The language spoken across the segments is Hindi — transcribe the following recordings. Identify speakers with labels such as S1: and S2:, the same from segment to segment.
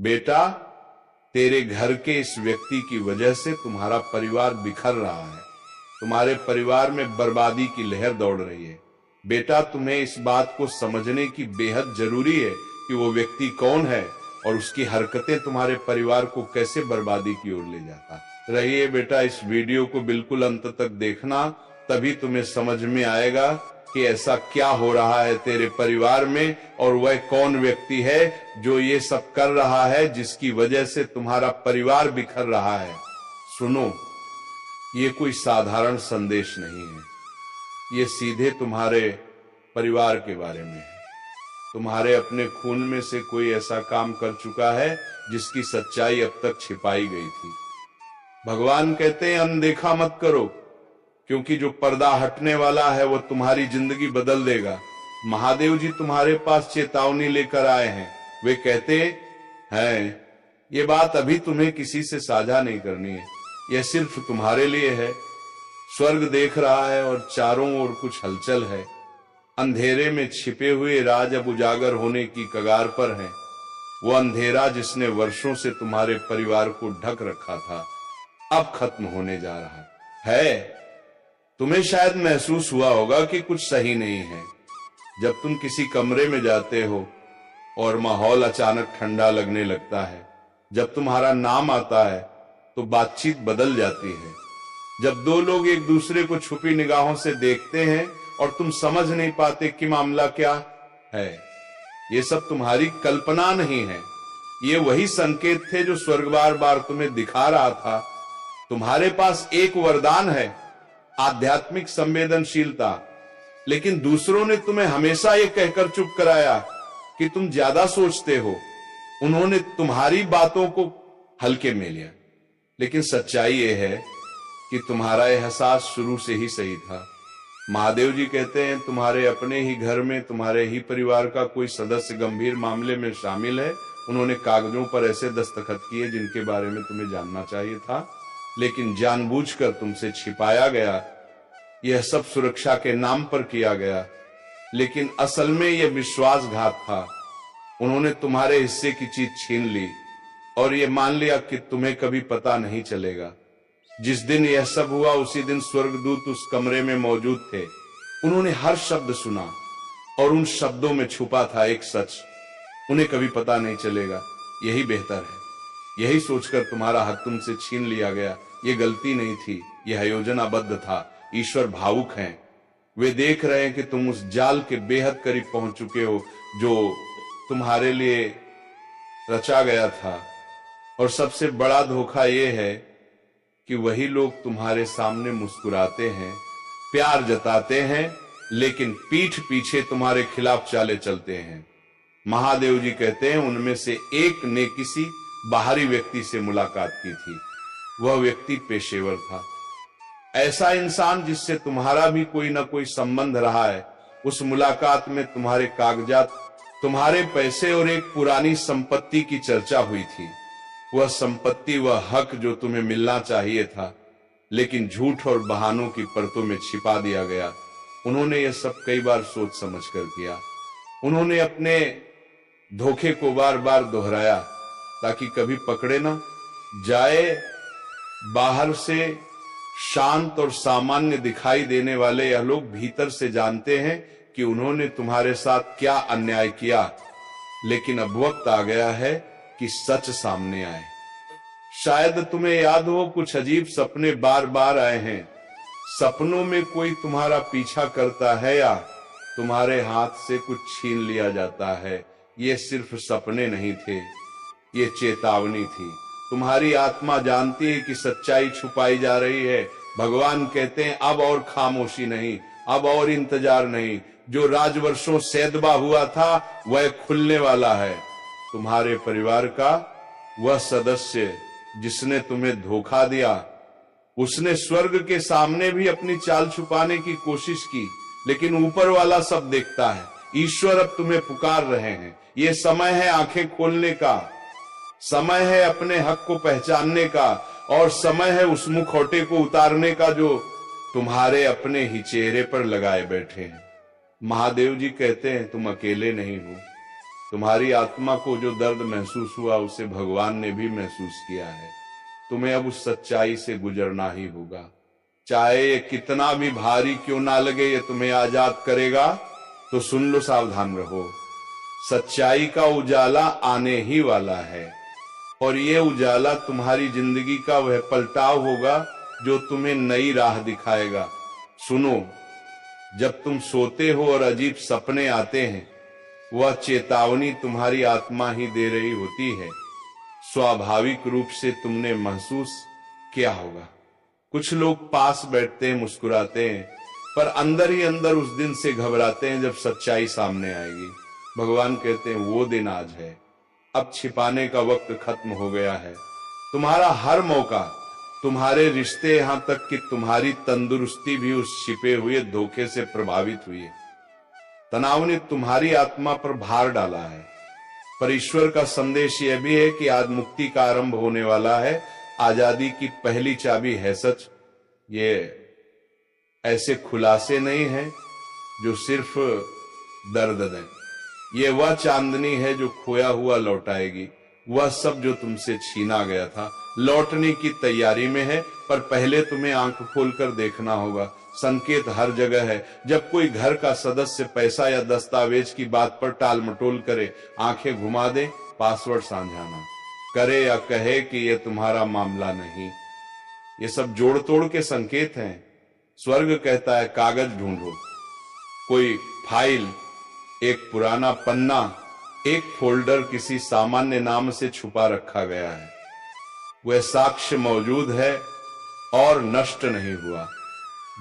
S1: बेटा, तेरे घर के इस व्यक्ति की वजह से तुम्हारा परिवार बिखर रहा है, तुम्हारे परिवार में बर्बादी की लहर दौड़ रही है। बेटा, तुम्हें इस बात को समझने की बेहद जरूरी है कि वो व्यक्ति कौन है और उसकी हरकतें तुम्हारे परिवार को कैसे बर्बादी की ओर ले जाता रहिए। बेटा, इस वीडियो को बिल्कुल अंत तक देखना, तभी तुम्हें समझ में आएगा कि ऐसा क्या हो रहा है तेरे परिवार में और वह कौन व्यक्ति है जो ये सब कर रहा है, जिसकी वजह से तुम्हारा परिवार बिखर रहा है। सुनो, ये कोई साधारण संदेश नहीं है, ये सीधे तुम्हारे परिवार के बारे में है। तुम्हारे अपने खून में से कोई ऐसा काम कर चुका है जिसकी सच्चाई अब तक छिपाई गई थी। भगवान कहते हैं अनदेखा मत करो, क्योंकि जो पर्दा हटने वाला है वो तुम्हारी जिंदगी बदल देगा। महादेव जी तुम्हारे पास चेतावनी लेकर आए हैं। वे कहते हैं ये बात अभी तुम्हें किसी से साझा नहीं करनी है, यह सिर्फ तुम्हारे लिए है। स्वर्ग देख रहा है और चारों ओर कुछ हलचल है। अंधेरे में छिपे हुए राज अब उजागर होने की कगार पर हैं। वो अंधेरा जिसने वर्षों से तुम्हारे परिवार को ढक रखा था, अब खत्म होने जा रहा है। तुम्हें शायद महसूस हुआ होगा कि कुछ सही नहीं है जब तुम किसी कमरे में जाते हो और माहौल अचानक ठंडा लगने लगता है। जब तुम्हारा नाम आता है तो बातचीत बदल जाती है। जब दो लोग एक दूसरे को छुपी निगाहों से देखते हैं और तुम समझ नहीं पाते कि मामला क्या है। ये सब तुम्हारी कल्पना नहीं है, ये वही संकेत थे जो स्वर्ग बार बार तुम्हें दिखा रहा था। तुम्हारे पास एक वरदान है, आध्यात्मिक संवेदनशीलता, लेकिन दूसरों ने तुम्हें हमेशा ये कहकर चुप कराया कि तुम ज्यादा सोचते हो। उन्होंने तुम्हारी बातों को हल्के में लिया, लेकिन सच्चाई ये है कि तुम्हारा एहसास शुरू से ही सही था। महादेव जी कहते हैं तुम्हारे अपने ही घर में तुम्हारे ही परिवार का कोई सदस्य गंभीर मामले में शामिल है। उन्होंने कागजों पर ऐसे दस्तखत किए जिनके बारे में तुम्हें जानना चाहिए था, लेकिन जानबूझकर तुमसे छिपाया गया। यह सब सुरक्षा के नाम पर किया गया, लेकिन असल में यह विश्वासघात था। उन्होंने तुम्हारे हिस्से की चीज छीन ली और यह मान लिया कि तुम्हें कभी पता नहीं चलेगा। जिस दिन यह सब हुआ उसी दिन स्वर्गदूत उस कमरे में मौजूद थे। उन्होंने हर शब्द सुना और उन शब्दों में छुपा था एक सच, उन्हें कभी पता नहीं चलेगा। यही बेहतर है। यही सोचकर तुम्हारा हक तुमसे छीन लिया गया। ये गलती नहीं थी, यह योजनाबद्ध था। ईश्वर भावुक हैं, वे देख रहे हैं कि तुम उस जाल के बेहद करीब पहुंच चुके हो जो तुम्हारे लिए रचा गया था। और सबसे बड़ा धोखा यह है कि वही लोग तुम्हारे सामने मुस्कुराते हैं, प्यार जताते हैं, लेकिन पीठ पीछे तुम्हारे खिलाफ चाले चलते हैं। महादेव जी कहते हैं उनमें से एक ने किसी बाहरी व्यक्ति से मुलाकात की थी। वह व्यक्ति पेशेवर था, ऐसा इंसान जिससे तुम्हारा भी कोई ना कोई संबंध रहा है। उस मुलाकात में तुम्हारे कागजात, तुम्हारे पैसे और एक पुरानी संपत्ति की चर्चा हुई थी। वह संपत्ति, वह हक जो तुम्हें मिलना चाहिए था, लेकिन झूठ और बहानों की परतों में छिपा दिया गया। उन्होंने यह सब कई बार सोच समझ कर किया। उन्होंने अपने धोखे को बार बार दोहराया ताकि कभी पकड़े ना जाए। बाहर से शांत और सामान्य दिखाई देने वाले यह लोग भीतर से जानते हैं कि उन्होंने तुम्हारे साथ क्या अन्याय किया, लेकिन अब वक्त आ गया है कि सच सामने आए। शायद तुम्हें याद हो, कुछ अजीब सपने बार बार आए हैं। सपनों में कोई तुम्हारा पीछा करता है या तुम्हारे हाथ से कुछ छीन लिया जाता है। ये सिर्फ सपने नहीं थे, ये चेतावनी थी। तुम्हारी आत्मा जानती है कि सच्चाई छुपाई जा रही है। भगवान कहते हैं अब और खामोशी नहीं, अब और इंतजार नहीं। जो राजवर्षों सैदबा हुआ था वह खुलने वाला है। तुम्हारे परिवार का वह सदस्य जिसने तुम्हें धोखा दिया, उसने स्वर्ग के सामने भी अपनी चाल छुपाने की कोशिश की, लेकिन ऊपर वाला सब देखता है। ईश्वर अब तुम्हें पुकार रहे हैं। ये समय है आंखें खोलने का, समय है अपने हक को पहचानने का, और समय है उस मुखौटे को उतारने का जो तुम्हारे अपने ही चेहरे पर लगाए बैठे हैं। महादेव जी कहते हैं तुम अकेले नहीं हो, तुम्हारी आत्मा को जो दर्द महसूस हुआ उसे भगवान ने भी महसूस किया है। तुम्हें अब उस सच्चाई से गुजरना ही होगा। चाहे ये कितना भी भारी क्यों ना लगे, ये तुम्हें आजाद करेगा। तो सुन लो, सावधान रहो। सच्चाई का उजाला आने ही वाला है और ये उजाला तुम्हारी जिंदगी का वह पलटाव होगा जो तुम्हें नई राह दिखाएगा। सुनो, जब तुम सोते हो और अजीब सपने आते हैं, वह चेतावनी तुम्हारी आत्मा ही दे रही होती है। स्वाभाविक रूप से तुमने महसूस किया होगा। कुछ लोग पास बैठते हैं, मुस्कुराते हैं, पर अंदर ही अंदर उस दिन से घबराते हैं जब सच्चाई सामने आएगी। भगवान कहते हैं वो दिन आज है। अब छिपाने का वक्त खत्म हो गया है। तुम्हारा हर मौका, तुम्हारे रिश्ते, यहां तक कि तुम्हारी तंदुरुस्ती भी उस छिपे हुए धोखे से प्रभावित हुई है। तनाव ने तुम्हारी आत्मा पर भार डाला है, पर ईश्वर का संदेश यह भी है कि आज मुक्ति का आरंभ होने वाला है। आजादी की पहली चाबी है सच। ये ऐसे खुलासे नहीं है जो सिर्फ दर्द दें। ये वह चांदनी है जो खोया हुआ लौटाएगी। वह सब जो तुमसे छीना गया था लौटने की तैयारी में है, पर पहले तुम्हें आंख खोलकर देखना होगा। संकेत हर जगह है। जब कोई घर का सदस्य पैसा या दस्तावेज की बात पर टाल मटोल करे, आंखें घुमा दे, पासवर्ड साझा ना करे या कहे कि यह तुम्हारा मामला नहीं, ये सब जोड़ तोड़ के संकेत हैं। स्वर्ग कहता है कागज ढूंढो, कोई फाइल, एक पुराना पन्ना, एक फोल्डर किसी सामान्य नाम से छुपा रखा गया है। वह साक्ष्य मौजूद है और नष्ट नहीं हुआ।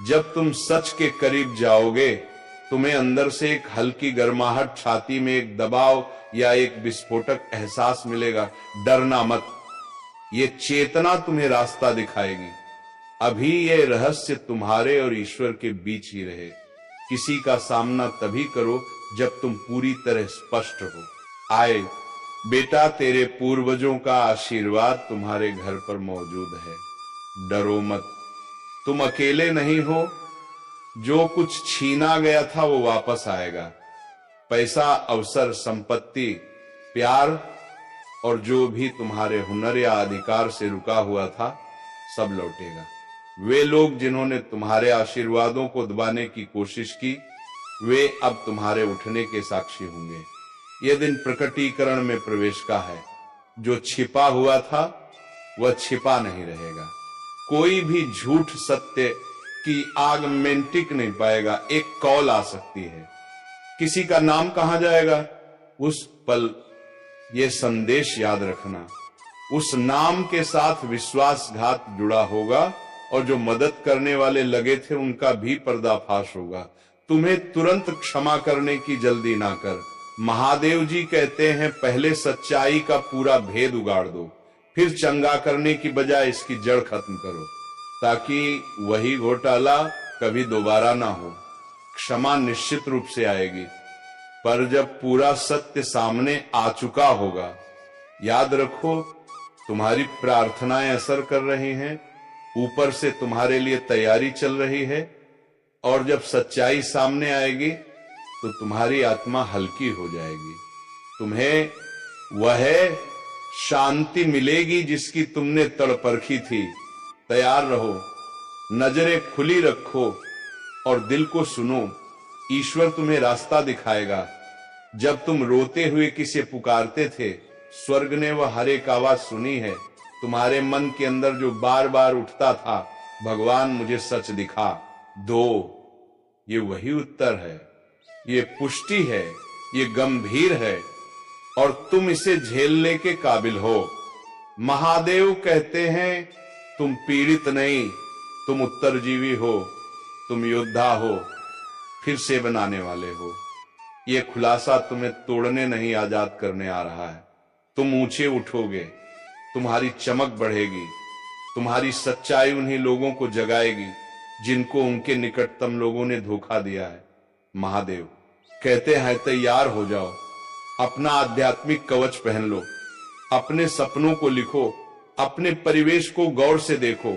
S1: जब तुम सच के करीब जाओगे, तुम्हें अंदर से एक हल्की गर्माहट, छाती में एक दबाव या एक विस्फोटक एहसास मिलेगा। डरना मत, ये चेतना तुम्हें रास्ता दिखाएगी। अभी ये रहस्य तुम्हारे और ईश्वर के बीच ही रहे। किसी का सामना तभी करो जब तुम पूरी तरह स्पष्ट हो। आए बेटा, तेरे पूर्वजों का आशीर्वाद तुम्हारे घर पर मौजूद है। डरो मत, तुम अकेले नहीं हो। जो कुछ छीना गया था वो वापस आएगा। पैसा, अवसर, संपत्ति, प्यार और जो भी तुम्हारे हुनर या अधिकार से रुका हुआ था, सब लौटेगा। वे लोग जिन्होंने तुम्हारे आशीर्वादों को दबाने की कोशिश की, वे अब तुम्हारे उठने के साक्षी होंगे। यह दिन प्रकटीकरण में प्रवेश का है। जो छिपा हुआ था वह छिपा नहीं रहेगा। कोई भी झूठ सत्य की आग में टिक नहीं पाएगा। एक कॉल आ सकती है, किसी का नाम कहा जाएगा। उस पल ये संदेश याद रखना, उस नाम के साथ विश्वासघात जुड़ा होगा और जो मदद करने वाले लगे थे उनका भी पर्दाफाश होगा। तुम्हें तुरंत क्षमा करने की जल्दी ना कर। महादेव जी कहते हैं पहले सच्चाई का पूरा भेद उगाड़ दो, फिर चंगा करने की बजाय इसकी जड़ खत्म करो, ताकि वही घोटाला कभी दोबारा ना हो। क्षमा निश्चित रूप से आएगी, पर जब पूरा सत्य सामने आ चुका होगा। याद रखो, तुम्हारी प्रार्थनाएं असर कर रही हैं, ऊपर से तुम्हारे लिए तैयारी चल रही है, और जब सच्चाई सामने आएगी तो तुम्हारी आत्मा हल्की हो जाएगी। तुम्हें वह शांति मिलेगी जिसकी तुमने तड़परखी थी। तैयार रहो, नजरें खुली रखो और दिल को सुनो। ईश्वर तुम्हें रास्ता दिखाएगा। जब तुम रोते हुए किसे पुकारते थे, स्वर्ग ने वह हर एक आवाज सुनी है। तुम्हारे मन के अंदर जो बार बार उठता था, भगवान मुझे सच दिखा दो, ये वही उत्तर है, ये पुष्टि है, ये गंभीर है और तुम इसे झेलने के काबिल हो। महादेव कहते हैं तुम पीड़ित नहीं, तुम उत्तरजीवी हो, तुम योद्धा हो, फिर से बनाने वाले हो। ये खुलासा तुम्हें तोड़ने नहीं, आजाद करने आ रहा है। तुम ऊंचे उठोगे, तुम्हारी चमक बढ़ेगी, तुम्हारी सच्चाई उन्हीं लोगों को जगाएगी जिनको उनके निकटतम लोगों ने धोखा दिया है। महादेव कहते हैं तैयार हो जाओ, अपना आध्यात्मिक कवच पहन लो, अपने सपनों को लिखो, अपने परिवेश को गौर से देखो,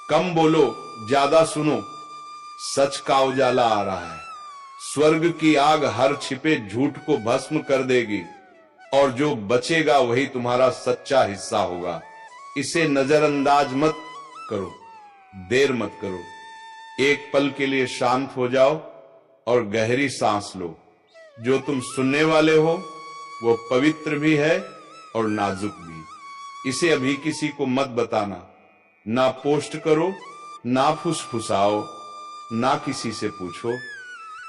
S1: कम बोलो, ज्यादा सुनो। सच का उजाला आ रहा है। स्वर्ग की आग हर छिपे झूठ को भस्म कर देगी। और जो बचेगा वही तुम्हारा सच्चा हिस्सा होगा। इसे नजरअंदाज मत करो, देर मत करो। एक पल के लिए शांत हो जाओ और गहरी सांस लो। जो तुम सुनने वाले हो वो पवित्र भी है और नाजुक भी। इसे अभी किसी को मत बताना, ना पोस्ट करो, ना फुसफुसाओ, ना किसी से पूछो,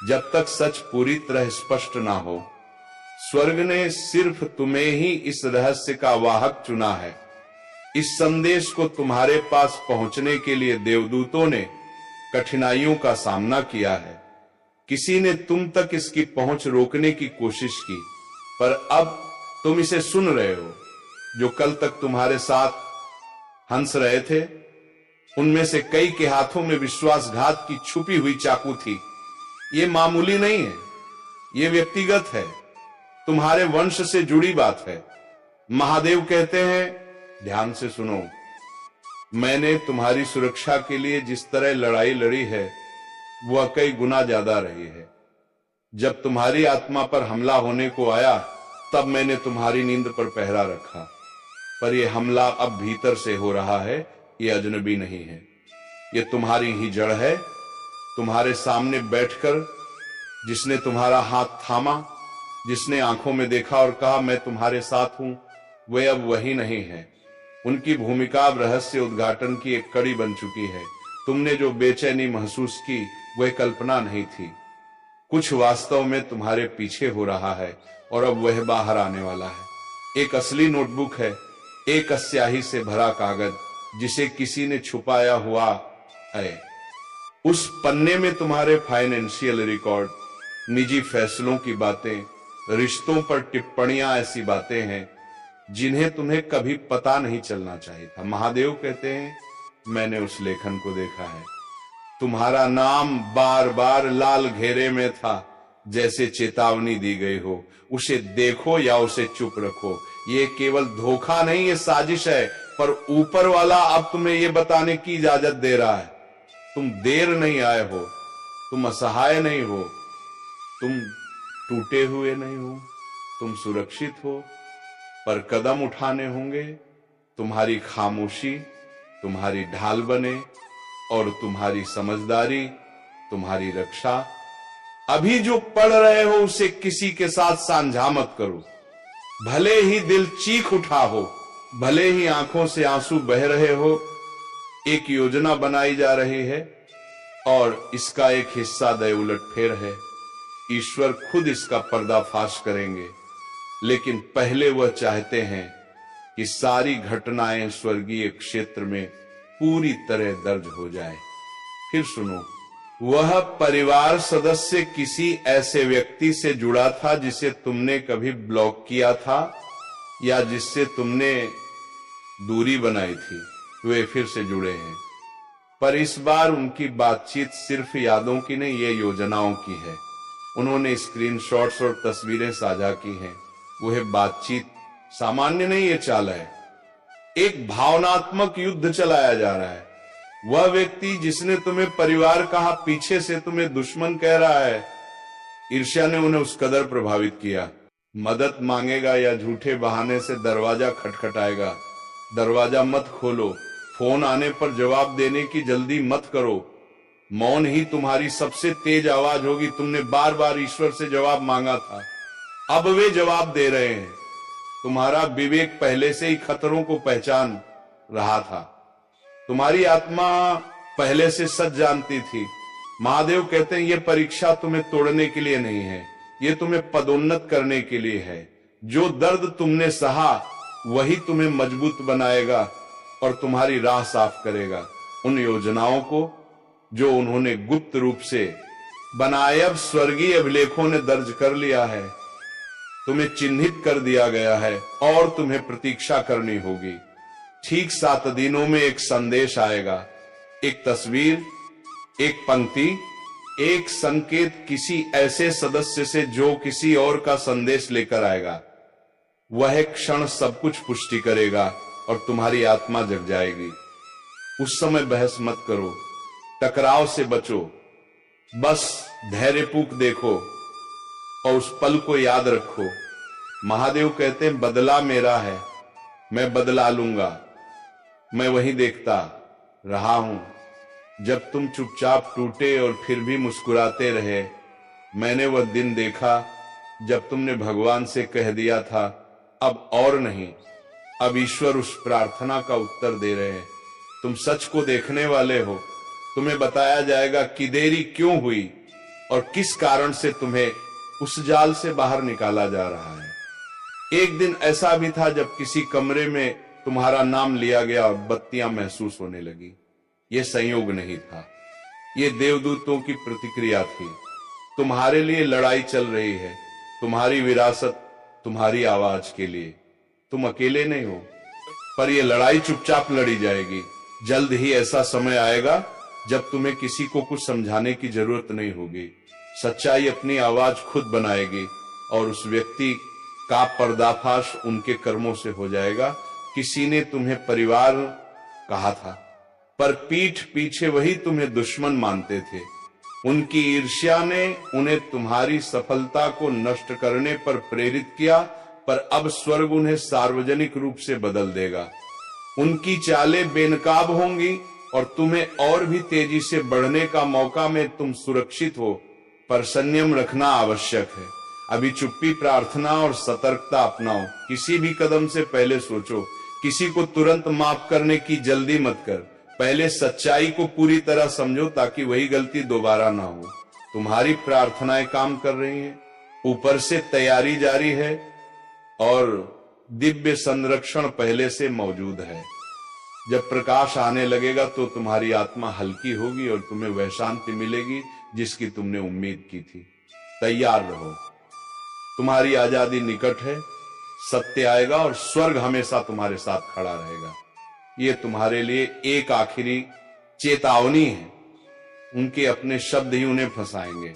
S1: जब तक सच पूरी तरह स्पष्ट ना हो। स्वर्ग ने सिर्फ तुम्हें ही इस रहस्य का वाहक चुना है। इस संदेश को तुम्हारे पास पहुंचने के लिए देवदूतों ने कठिनाइयों का सामना किया है। किसी ने तुम तक इसकी पहुंच रोकने की कोशिश की, पर अब तुम इसे सुन रहे हो। जो कल तक तुम्हारे साथ हंस रहे थे, उनमें से कई के हाथों में विश्वासघात की छुपी हुई चाकू थी। ये मामूली नहीं है, ये व्यक्तिगत है, तुम्हारे वंश से जुड़ी बात है। महादेव कहते हैं, ध्यान से सुनो, मैंने तुम्हारी सुरक्षा के लिए जिस तरह लड़ाई लड़ी है वह कई गुना ज्यादा रही है। जब तुम्हारी आत्मा पर हमला होने को आया तब मैंने तुम्हारी नींद पर पहरा रखा, पर यह हमला अब भीतर से हो रहा है, यह अजनबी नहीं है, यह तुम्हारी ही जड़ है। तुम्हारे सामने बैठकर जिसने तुम्हारा हाथ थामा, जिसने आंखों में देखा और कहा मैं तुम्हारे साथ हूं, वह अब वही नहीं है। उनकी भूमिका अब रहस्य उद्घाटन की एक कड़ी बन चुकी है। तुमने जो बेचैनी महसूस की वह कल्पना नहीं थी, कुछ वास्तव में तुम्हारे पीछे हो रहा है और अब वह बाहर आने वाला है। एक असली नोटबुक है, एक स्याही से भरा कागज जिसे किसी ने छुपाया हुआ है। उस पन्ने में तुम्हारे फाइनेंशियल रिकॉर्ड, निजी फैसलों की बातें, रिश्तों पर टिप्पणियां, ऐसी बातें हैं जिन्हें तुम्हें कभी पता नहीं चलना चाहिए था। महादेव कहते हैं, मैंने उस लेखन को देखा है। तुम्हारा नाम बार बार लाल घेरे में था, जैसे चेतावनी दी गई हो। उसे देखो या उसे चुप रखो। ये केवल धोखा नहीं, ये साजिश है, पर ऊपर वाला अब तुम्हें ये बताने की इजाजत दे रहा है, तुम देर नहीं आए हो, तुम असहाय नहीं हो, तुम टूटे हुए नहीं हो, तुम सुरक्षित हो, पर कदम उठाने होंगे। तुम्हारी खामोशी तुम्हारी ढाल बने और तुम्हारी समझदारी तुम्हारी रक्षा। अभी जो पढ़ रहे हो उसे किसी के साथ साझा मत करो। भले ही दिल चीख उठा हो, भले ही आंखों से आंसू बह रहे हो, एक योजना बनाई जा रही है और इसका एक हिस्सा दय उलटफेर है। ईश्वर खुद इसका पर्दाफाश करेंगे, लेकिन पहले वह चाहते हैं कि सारी घटनाएं स्वर्गीय क्षेत्र में पूरी तरह दर्ज हो जाए। फिर सुनो, वह परिवार सदस्य किसी ऐसे व्यक्ति से जुड़ा था जिसे तुमने कभी ब्लॉक किया था या जिससे तुमने दूरी बनाई थी। वे फिर से जुड़े हैं, पर इस बार उनकी बातचीत सिर्फ यादों की नहीं, ये योजनाओं की है। उन्होंने स्क्रीनशॉट्स और तस्वीरें साझा की हैं। वह बातचीत सामान्य नहीं, ये चाल है। एक भावनात्मक युद्ध चलाया जा रहा है। वह व्यक्ति जिसने तुम्हें परिवार कहा, पीछे से तुम्हें दुश्मन कह रहा है। ईर्ष्या ने उन्हें उस कदर प्रभावित किया। मदद मांगेगा या झूठे बहाने से दरवाजा खटखटाएगा। दरवाजा मत खोलो, फोन आने पर जवाब देने की जल्दी मत करो। मौन ही तुम्हारी सबसे तेज आवाज होगी। तुमने बार बार ईश्वर से जवाब मांगा था, अब वे जवाब दे रहे हैं। तुम्हारा विवेक पहले से ही खतरों को पहचान रहा था। तुम्हारी आत्मा पहले से सच जानती थी। महादेव कहते हैं, यह परीक्षा तुम्हें तोड़ने के लिए नहीं है, यह तुम्हें पदोन्नत करने के लिए है। जो दर्द तुमने सहा वही तुम्हें मजबूत बनाएगा और तुम्हारी राह साफ करेगा। उन योजनाओं को जो उन्होंने गुप्त रूप से बनाए, अब स्वर्गीय अभिलेखों ने दर्ज कर लिया है। तुम्हें चिन्हित कर दिया गया है और तुम्हें प्रतीक्षा करनी होगी। ठीक 7 दिनों में एक संदेश आएगा, एक तस्वीर, एक पंक्ति, एक संकेत किसी ऐसे सदस्य से जो किसी और का संदेश लेकर आएगा। वह क्षण सब कुछ पुष्टि करेगा और तुम्हारी आत्मा जग जाएगी। उस समय बहस मत करो, टकराव से बचो, बस धैर्यपूर्वक देखो और उस पल को याद रखो। महादेव कहते हैं बदला मेरा है, मैं बदला लूंगा। मैं वही देखता रहा हूं जब तुम चुपचाप टूटे और फिर भी मुस्कुराते रहे। मैंने वह दिन देखा जब तुमने भगवान से कह दिया था अब और नहीं। अब ईश्वर उस प्रार्थना का उत्तर दे रहे हैं। तुम सच को देखने वाले हो, तुम्हें बताया जाएगा कि देरी क्यों हुई और किस कारण से तुम्हें उस जाल से बाहर निकाला जा रहा है। एक दिन ऐसा भी था जब किसी कमरे में तुम्हारा नाम लिया गया और बत्तियां महसूस होने लगी। यह संयोग नहीं था, ये देवदूतों की प्रतिक्रिया थी। तुम्हारे लिए लड़ाई चल रही है, तुम्हारी विरासत, तुम्हारी आवाज के लिए। तुम अकेले नहीं हो, पर यह लड़ाई चुपचाप लड़ी जाएगी। जल्द ही ऐसा समय आएगा जब तुम्हें किसी को कुछ समझाने की जरूरत नहीं होगी। सच्चाई अपनी आवाज खुद बनाएगी और उस व्यक्ति का पर्दाफाश उनके कर्मों से हो जाएगा। किसी ने तुम्हें परिवार कहा था, पर पीठ पीछे वही तुम्हें दुश्मन मानते थे। उनकी ईर्ष्या ने उन्हें तुम्हारी सफलता को नष्ट करने पर प्रेरित किया, पर अब स्वर्ग उन्हें सार्वजनिक रूप से बदल देगा। उनकी चालें बेनकाब होंगी और तुम्हें और भी तेजी से बढ़ने का मौका में तुम सुरक्षित हो, पर संयम रखना आवश्यक है। अभी चुप्पी, प्रार्थना और सतर्कता अपनाओ। किसी भी कदम से पहले सोचो, किसी को तुरंत माफ करने की जल्दी मत कर। पहले सच्चाई को पूरी तरह समझो ताकि वही गलती दोबारा ना हो। तुम्हारी प्रार्थनाएं काम कर रही हैं, ऊपर से तैयारी जारी है और दिव्य संरक्षण पहले से मौजूद है। जब प्रकाश आने लगेगा तो तुम्हारी आत्मा हल्की होगी और तुम्हें वह शांति मिलेगी जिसकी तुमने उम्मीद की थी। तैयार रहो, तुम्हारी आजादी निकट है। सत्य आएगा और स्वर्ग हमेशा तुम्हारे साथ खड़ा रहेगा। ये तुम्हारे लिए एक आखिरी चेतावनी है। उनके अपने शब्द ही उन्हें फंसाएंगे।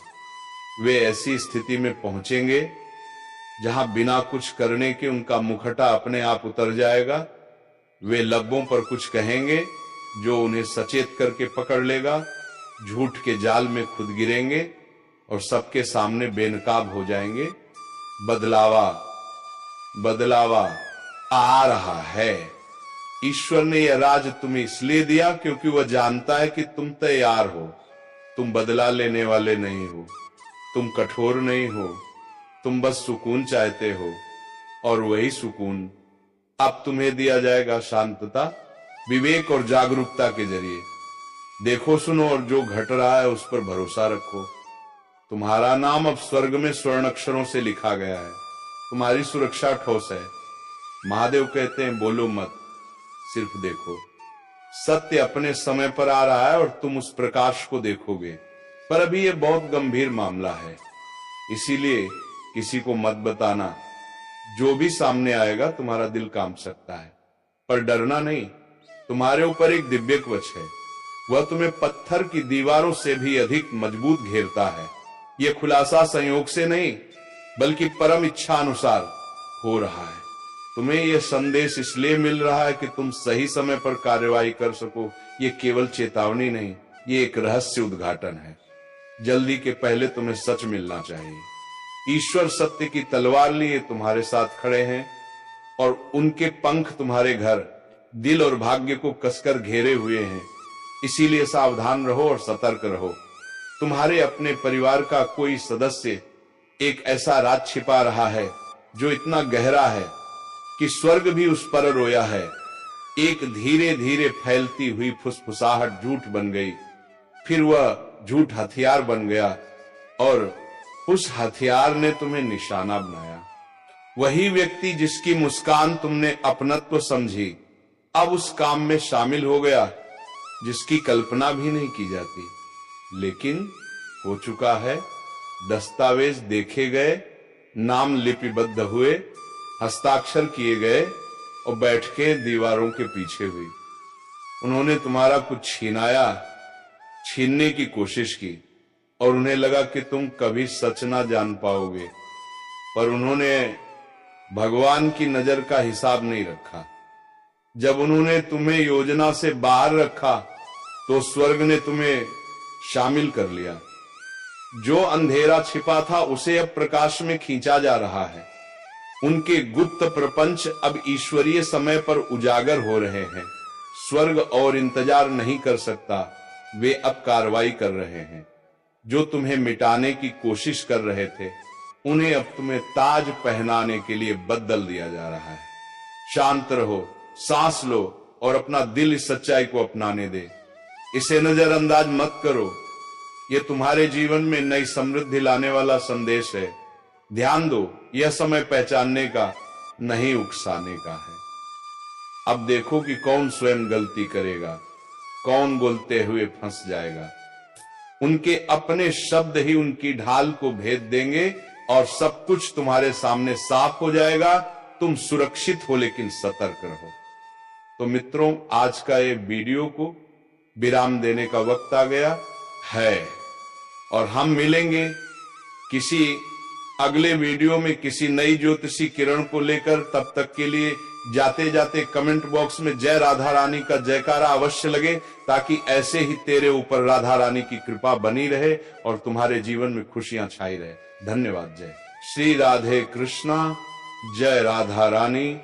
S1: वे ऐसी स्थिति में पहुंचेंगे जहां बिना कुछ करने के उनका मुखटा अपने आप उतर जाएगा। वे लब्बों पर कुछ कहेंगे जो उन्हें सचेत करके पकड़ लेगा। झूठ के जाल में खुद गिरेंगे और सबके सामने बेनकाब हो जाएंगे। बदलावा आ रहा है। ईश्वर ने यह राज तुम्हें इसलिए दिया क्योंकि वह जानता है कि तुम तैयार हो। तुम बदला लेने वाले नहीं हो, तुम कठोर नहीं हो, तुम बस सुकून चाहते हो और वही सुकून अब तुम्हें दिया जाएगा। शांतता, विवेक और जागरूकता के जरिए देखो, सुनो और जो घट रहा है उस पर भरोसा रखो। तुम्हारा नाम अब स्वर्ग में स्वर्ण अक्षरों से लिखा गया है। तुम्हारी सुरक्षा ठोस है। महादेव कहते हैं बोलो मत, सिर्फ देखो। सत्य अपने समय पर आ रहा है और तुम उस प्रकाश को देखोगे, पर अभी यह बहुत गंभीर मामला है, इसीलिए किसी को मत बताना। जो भी सामने आएगा तुम्हारा दिल कांप सकता है, पर डरना नहीं। तुम्हारे ऊपर एक दिव्य कवच है, वह तुम्हें पत्थर की दीवारों से भी अधिक मजबूत घेरता है। यह खुलासा संयोग से नहीं बल्कि परम इच्छा अनुसार हो रहा है। तुम्हें यह संदेश इसलिए मिल रहा है कि तुम सही समय पर कार्यवाही कर सको। ये केवल चेतावनी नहीं, ये एक रहस्य उद्घाटन है। जल्दी के पहले तुम्हें सच मिलना चाहिए। ईश्वर सत्य की तलवार लिए तुम्हारे साथ खड़े हैं और उनके पंख तुम्हारे घर, दिल और भाग्य को कसकर घेरे हुए हैं। इसीलिए सावधान रहो और सतर्क रहो। तुम्हारे अपने परिवार का कोई सदस्य एक ऐसा राज छिपा रहा है जो इतना गहरा है कि स्वर्ग भी उस पर रोया है। एक धीरे धीरे फैलती हुई फुसफुसाहट झूठ बन गई, फिर वह झूठ हथियार बन गया और उस हथियार ने तुम्हें निशाना बनाया। वही व्यक्ति जिसकी मुस्कान तुमने अपनत्व समझी, अब उस काम में शामिल हो गया जिसकी कल्पना भी नहीं की जाती, लेकिन हो चुका है। दस्तावेज देखे गए, नाम लिपिबद्ध हुए, हस्ताक्षर किए गए और बैठकें दीवारों के पीछे हुई। उन्होंने तुम्हारा कुछ छीनने की कोशिश की और उन्हें लगा कि तुम कभी सच ना जान पाओगे, पर उन्होंने भगवान की नजर का हिसाब नहीं रखा। जब उन्होंने तुम्हें योजना से बाहर रखा तो स्वर्ग ने तुम्हें शामिल कर लिया। जो अंधेरा छिपा था उसे अब प्रकाश में खींचा जा रहा है। उनके गुप्त प्रपंच अब ईश्वरीय समय पर उजागर हो रहे हैं। स्वर्ग और इंतजार नहीं कर सकता, वे अब कार्रवाई कर रहे हैं। जो तुम्हें मिटाने की कोशिश कर रहे थे, उन्हें अब तुम्हें ताज पहनाने के लिए बदल दिया जा रहा है। शांत रहो, सांस लो और अपना दिल इस सच्चाई को अपनाने दे। इसे नजरअंदाज मत करो। ये तुम्हारे जीवन में नई समृद्धि लाने वाला संदेश है। ध्यान दो, यह समय पहचानने का, नहीं उकसाने का है। अब देखो कि कौन स्वयं गलती करेगा, कौन बोलते हुए फंस जाएगा। उनके अपने शब्द ही उनकी ढाल को भेद देंगे और सब कुछ तुम्हारे सामने साफ हो जाएगा। तुम सुरक्षित हो, लेकिन सतर्क रहो। तो मित्रों, आज का ये वीडियो को विराम देने का वक्त आ गया है और हम मिलेंगे किसी अगले वीडियो में किसी नई ज्योतिषी किरण को लेकर। तब तक के लिए जाते जाते कमेंट बॉक्स में जय राधा रानी का जयकारा अवश्य लगे, ताकि ऐसे ही तेरे ऊपर राधा रानी की कृपा बनी रहे और तुम्हारे जीवन में खुशियां छाई रहे। धन्यवाद। जय श्री राधे कृष्णा, जय राधा रानी।